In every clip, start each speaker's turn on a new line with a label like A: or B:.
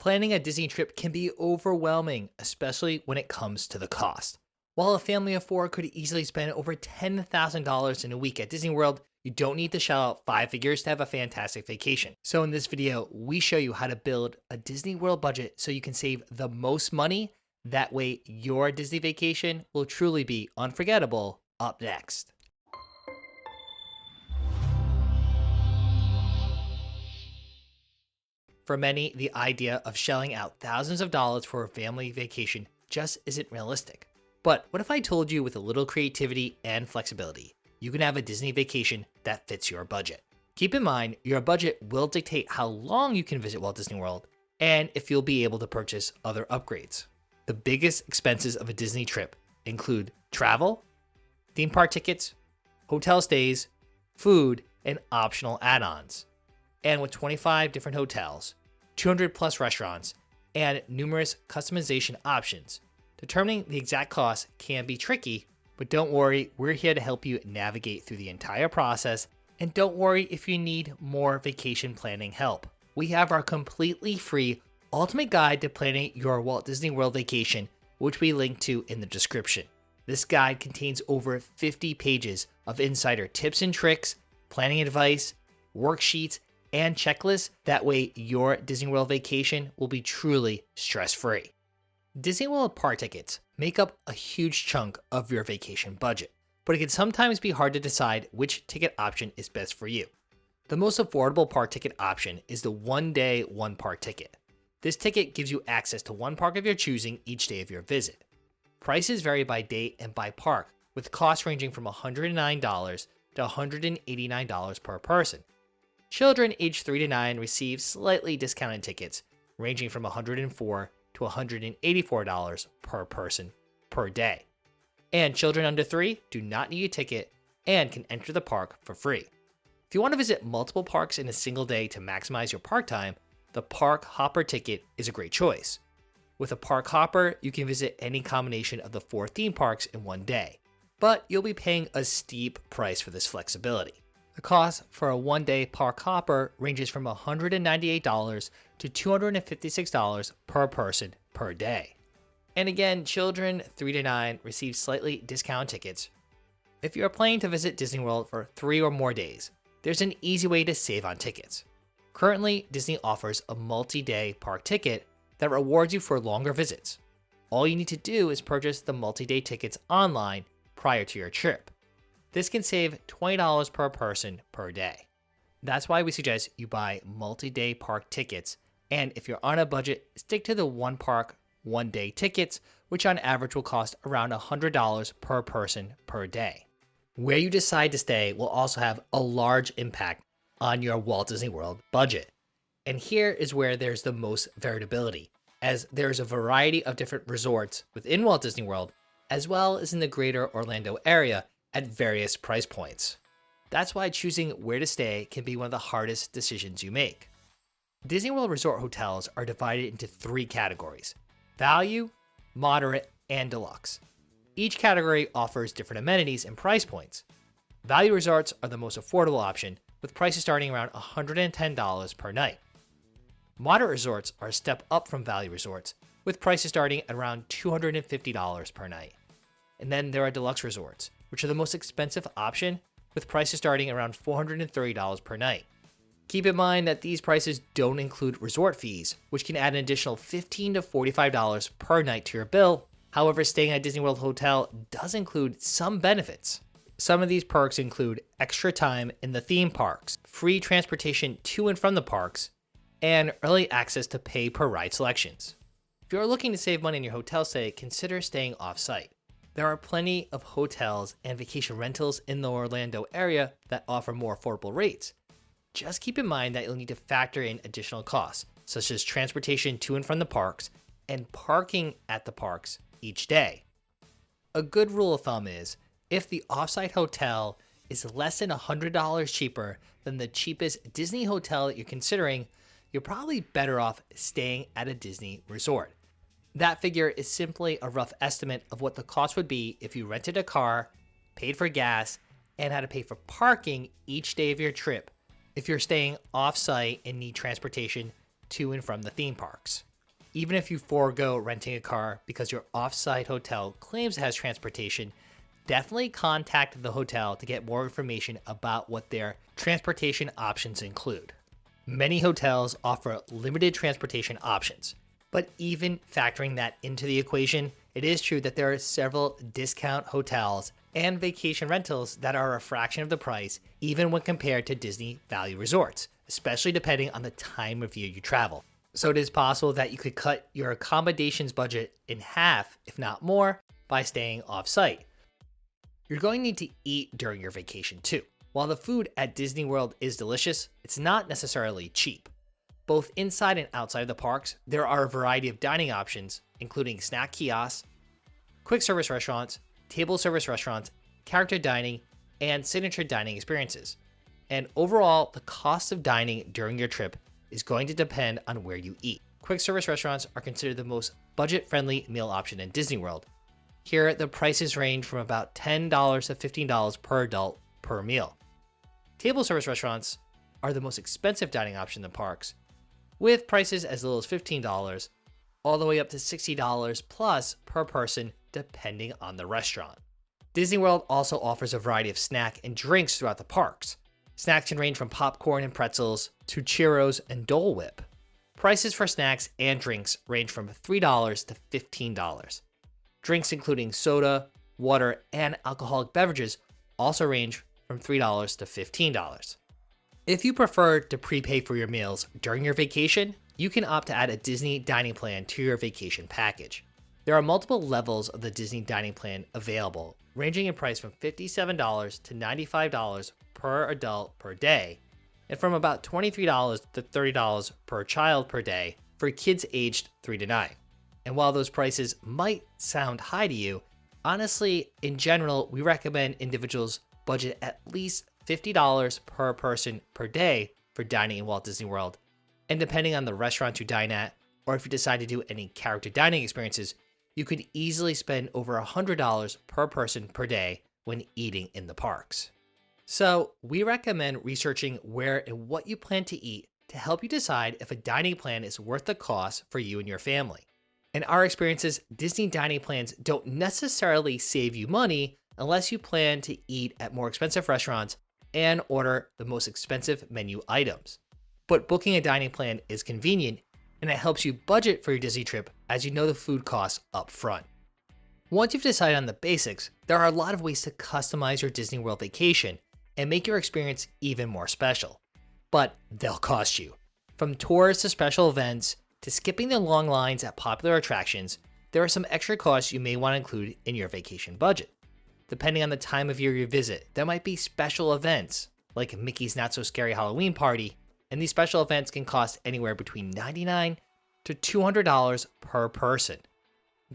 A: Planning a Disney trip can be overwhelming, especially when it comes to the cost. While a family of four could easily spend over $10,000 in a week at Disney World, you don't need to shell out five figures to have a fantastic vacation. So in this video, we show you how to build a Disney World budget so you can save the most money. That way, your Disney vacation will truly be unforgettable. Up next. For many, the idea of shelling out thousands of dollars for a family vacation just isn't realistic. But what if I told you with a little creativity and flexibility, you can have a Disney vacation that fits your budget? Keep in mind, your budget will dictate how long you can visit Walt Disney World and if you'll be able to purchase other upgrades. The biggest expenses of a Disney trip include travel, theme park tickets, hotel stays, food, and optional add-ons. And with 25 different hotels, 200 plus restaurants, and numerous customization options, determining the exact cost can be tricky, but don't worry, we're here to help you navigate through the entire process. And don't worry if you need more vacation planning help. We have our completely free ultimate guide to planning your Walt Disney World vacation, which we link to in the description. This guide contains over 50 pages of insider tips and tricks, planning advice, worksheets, and checklists. That way your Disney World vacation will be truly stress-free. Disney World park tickets make up a huge chunk of your vacation budget, but it can sometimes be hard to decide which ticket option is best for you. The most affordable park ticket option is the one-day, one-park ticket. This ticket gives you access to one park of your choosing each day of your visit. Prices vary by date and by park, with costs ranging from $109 to $189 per person. Children aged 3 to 9 receive slightly discounted tickets, ranging from $104 to $184 per person per day. And children under 3 do not need a ticket and can enter the park for free. If you want to visit multiple parks in a single day to maximize your park time, the Park Hopper ticket is a great choice. With a Park Hopper, you can visit any combination of the 4 theme parks in one day, but you'll be paying a steep price for this flexibility. The cost for a one-day Park Hopper ranges from $198 to $256 per person per day. And again, children 3 to 9 receive slightly discounted tickets. If you are planning to visit Disney World for 3 or more days, there's an easy way to save on tickets. Currently, Disney offers a multi-day park ticket that rewards you for longer visits. All you need to do is purchase the multi-day tickets online prior to your trip. This can save $20 per person per day. That's why we suggest you buy multi-day park tickets, and if you're on a budget, stick to the one park, one day tickets, which on average will cost around $100 per person per day. Where you decide to stay will also have a large impact on your Walt Disney World budget. And here is where there's the most variability, as there's a variety of different resorts within Walt Disney World, as well as in the greater Orlando area at various price points. That's why choosing where to stay can be one of the hardest decisions you make. Disney World Resort hotels are divided into 3 categories: value, moderate, and deluxe. Each category offers different amenities and price points. Value resorts are the most affordable option, with prices starting around $110 per night. Moderate resorts are a step up from value resorts, with prices starting at around $250 per night. And then there are deluxe resorts, which are the most expensive option, with prices starting around $430 per night. Keep in mind that these prices don't include resort fees, which can add an additional $15 to $45 per night to your bill. However, staying at a Disney World hotel does include some benefits. Some of these perks include extra time in the theme parks, free transportation to and from the parks, and early access to pay-per-ride selections. If you're looking to save money in your hotel stay, consider staying off-site. There are plenty of hotels and vacation rentals in the Orlando area that offer more affordable rates. Just keep in mind that you'll need to factor in additional costs, such as transportation to and from the parks and parking at the parks each day. A good rule of thumb is, if the off-site hotel is less than $100 cheaper than the cheapest Disney hotel you're considering, you're probably better off staying at a Disney resort. That figure is simply a rough estimate of what the cost would be if you rented a car, paid for gas, and had to pay for parking each day of your trip if you're staying off-site and need transportation to and from the theme parks. Even if you forego renting a car because your off-site hotel claims it has transportation, definitely contact the hotel to get more information about what their transportation options include. Many hotels offer limited transportation options, but even factoring that into the equation, it is true that there are several discount hotels and vacation rentals that are a fraction of the price, even when compared to Disney value resorts, especially depending on the time of year you travel. So it is possible that you could cut your accommodations budget in half, if not more, by staying off-site. You're going to need to eat during your vacation too. While the food at Disney World is delicious, it's not necessarily cheap. Both inside and outside of the parks, there are a variety of dining options, including snack kiosks, quick service restaurants, table service restaurants, character dining, and signature dining experiences. And overall, the cost of dining during your trip is going to depend on where you eat. Quick service restaurants are considered the most budget-friendly meal option in Disney World. Here, the prices range from about $10 to $15 per adult per meal. Table service restaurants are the most expensive dining option in the parks, with prices as little as $15 all the way up to $60 plus per person depending on the restaurant. Disney World also offers a variety of snack and drinks throughout the parks. Snacks can range from popcorn and pretzels to churros and Dole Whip. Prices for snacks and drinks range from $3 to $15. Drinks including soda, water, and alcoholic beverages also range from $3 to $15. If you prefer to prepay for your meals during your vacation, you can opt to add a Disney dining plan to your vacation package. There are multiple levels of the Disney dining plan available, ranging in price from $57 to $95 per adult per day, and from about $23 to $30 per child per day for kids aged 3 to 9. And while those prices might sound high to you, honestly, in general, we recommend individuals budget at least $50 per person per day for dining in Walt Disney World. And depending on the restaurant you dine at, or if you decide to do any character dining experiences, you could easily spend over $100 per person per day when eating in the parks. So we recommend researching where and what you plan to eat to help you decide if a dining plan is worth the cost for you and your family. In our experiences, Disney dining plans don't necessarily save you money unless you plan to eat at more expensive restaurants and order the most expensive menu items. But booking a dining plan is convenient, and it helps you budget for your Disney trip as you know the food costs up front. Once you've decided on the basics, there are a lot of ways to customize your Disney World vacation and make your experience even more special. But they'll cost you. From tours to special events to skipping the long lines at popular attractions, there are some extra costs you may want to include in your vacation budget. Depending on the time of year you visit, there might be special events, like Mickey's Not So Scary Halloween Party, and these special events can cost anywhere between $99 to $200 per person.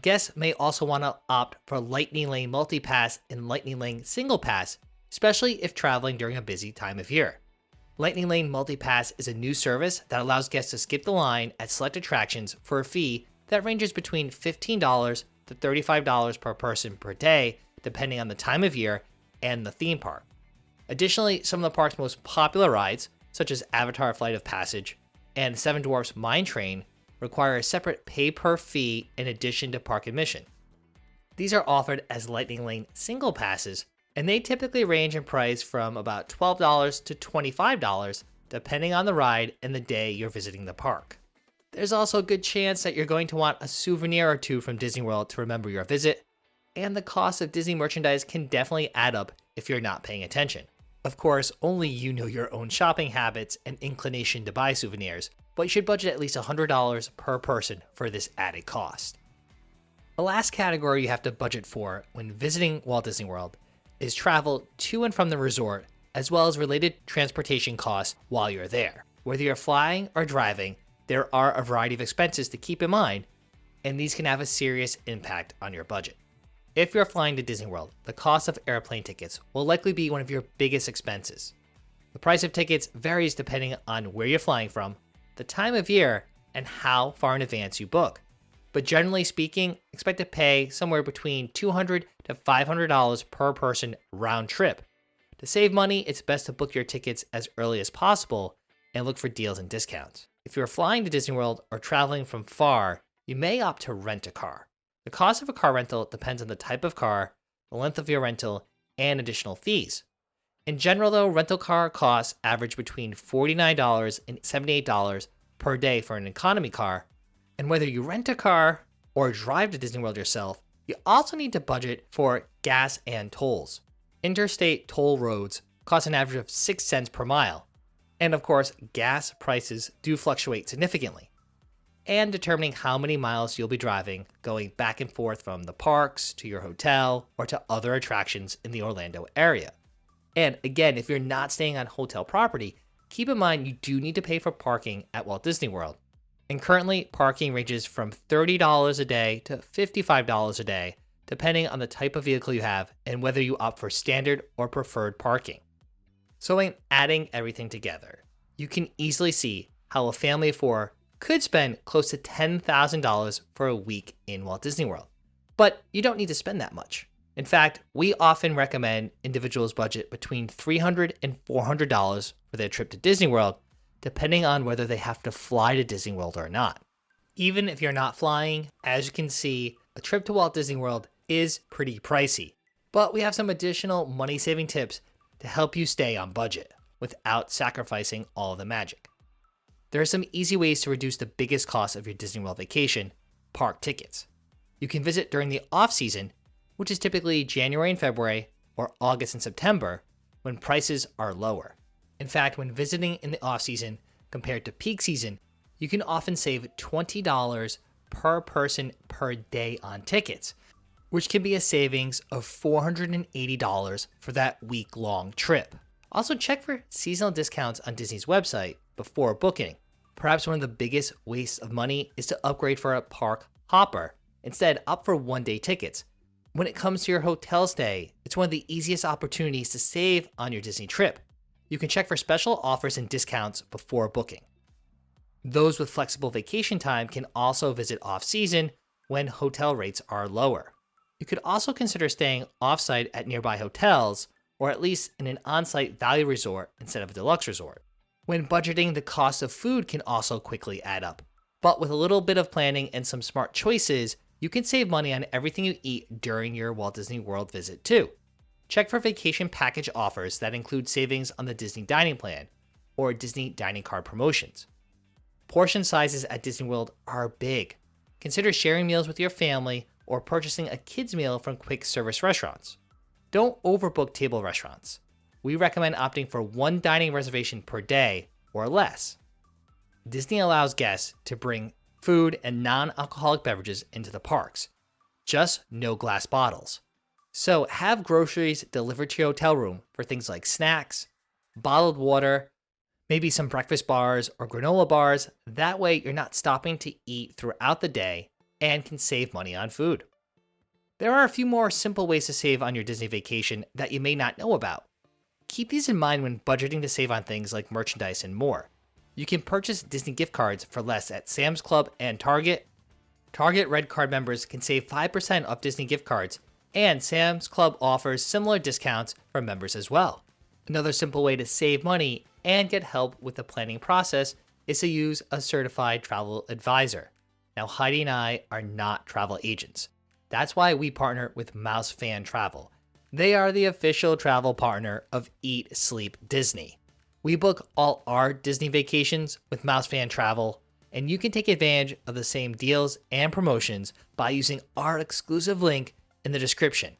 A: Guests may also want to opt for Lightning Lane Multi-Pass and Lightning Lane Single Pass, especially if traveling during a busy time of year. Lightning Lane Multi-Pass is a new service that allows guests to skip the line at select attractions for a fee that ranges between $15 to $35 per person per day, depending on the time of year and the theme park. Additionally, some of the park's most popular rides, such as Avatar Flight of Passage and Seven Dwarfs Mine Train, require a separate pay-per-fee in addition to park admission. These are offered as Lightning Lane Single Passes, and they typically range in price from about $12 to $25, depending on the ride and the day you're visiting the park. There's also a good chance that you're going to want a souvenir or two from Disney World to remember your visit, and the cost of Disney merchandise can definitely add up if you're not paying attention. Of course, only you know your own shopping habits and inclination to buy souvenirs, but you should budget at least $100 per person for this added cost. The last category you have to budget for when visiting Walt Disney World is travel to and from the resort, as well as related transportation costs while you're there. Whether you're flying or driving, there are a variety of expenses to keep in mind, and these can have a serious impact on your budget. If you're flying to Disney World, the cost of airplane tickets will likely be one of your biggest expenses. The price of tickets varies depending on where you're flying from, the time of year, and how far in advance you book. But generally speaking, expect to pay somewhere between $200 to $500 per person round trip. To save money, it's best to book your tickets as early as possible and look for deals and discounts. If you're flying to Disney World or traveling from far, you may opt to rent a car. The cost of a car rental depends on the type of car, the length of your rental, and additional fees. In general, though, rental car costs average between $49 and $78 per day for an economy car. And whether you rent a car or drive to Disney World yourself, you also need to budget for gas and tolls. Interstate toll roads cost an average of 6 cents per mile. And of course, gas prices do fluctuate significantly. And determining how many miles you'll be driving going back and forth from the parks to your hotel or to other attractions in the Orlando area. And again, if you're not staying on hotel property, keep in mind you do need to pay for parking at Walt Disney World. And currently, parking ranges from $30 a day to $55 a day, depending on the type of vehicle you have and whether you opt for standard or preferred parking. So in adding everything together, you can easily see how a family of 4 could spend close to $10,000 for a week in Walt Disney World. But you don't need to spend that much. In fact, we often recommend individuals budget between $300 and $400 for their trip to Disney World, depending on whether they have to fly to Disney World or not. Even if you're not flying, as you can see, a trip to Walt Disney World is pretty pricey. But we have some additional money-saving tips to help you stay on budget without sacrificing all of the magic. There are some easy ways to reduce the biggest cost of your Disney World vacation: park tickets. You can visit during the off-season, which is typically January and February, or August and September, when prices are lower. In fact, when visiting in the off-season compared to peak season, you can often save $20 per person per day on tickets, which can be a savings of $480 for that week-long trip. Also, check for seasonal discounts on Disney's website before booking. Perhaps one of the biggest wastes of money is to upgrade for a park hopper. Instead, opt for one-day tickets. When it comes to your hotel stay, it's one of the easiest opportunities to save on your Disney trip. You can check for special offers and discounts before booking. Those with flexible vacation time can also visit off-season when hotel rates are lower. You could also consider staying off-site at nearby hotels, or at least in an on-site value resort instead of a deluxe resort. When budgeting, the cost of food can also quickly add up. But with a little bit of planning and some smart choices, you can save money on everything you eat during your Walt Disney World visit too. Check for vacation package offers that include savings on the Disney Dining Plan or Disney Dining Card promotions. Portion sizes at Disney World are big. Consider sharing meals with your family or purchasing a kids meal from quick service restaurants. Don't overbook table restaurants. We recommend opting for one dining reservation per day or less. Disney allows guests to bring food and non-alcoholic beverages into the parks, just no glass bottles. So have groceries delivered to your hotel room for things like snacks, bottled water, maybe some breakfast bars or granola bars. That way you're not stopping to eat throughout the day and can save money on food. There are a few more simple ways to save on your Disney vacation that you may not know about. Keep these in mind when budgeting to save on things like merchandise and more. You can purchase Disney gift cards for less at Sam's Club and Target. Target Red Card members can save 5% off Disney gift cards, and Sam's Club offers similar discounts for members as well. Another simple way to save money and get help with the planning process is to use a certified travel advisor. Now, Heidi and I are not travel agents. That's why we partner with Mouse Fan Travel. They are the official travel partner of Eat Sleep Disney. We book all our Disney vacations with Mouse Fan Travel, and you can take advantage of the same deals and promotions by using our exclusive link in the description.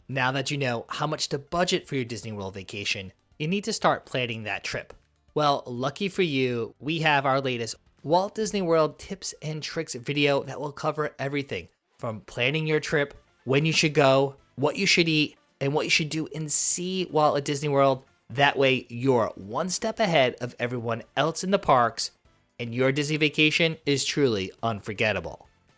A: Now that you know how much to budget for your Disney World vacation, you need to start planning that trip. Well, lucky for you, we have our latest Walt Disney World tips and tricks video that will cover everything from planning your trip, when you should go, what you should eat, and what you should do and see while at Disney World. That way, you're one step ahead of everyone else in the parks, and your Disney vacation is truly unforgettable.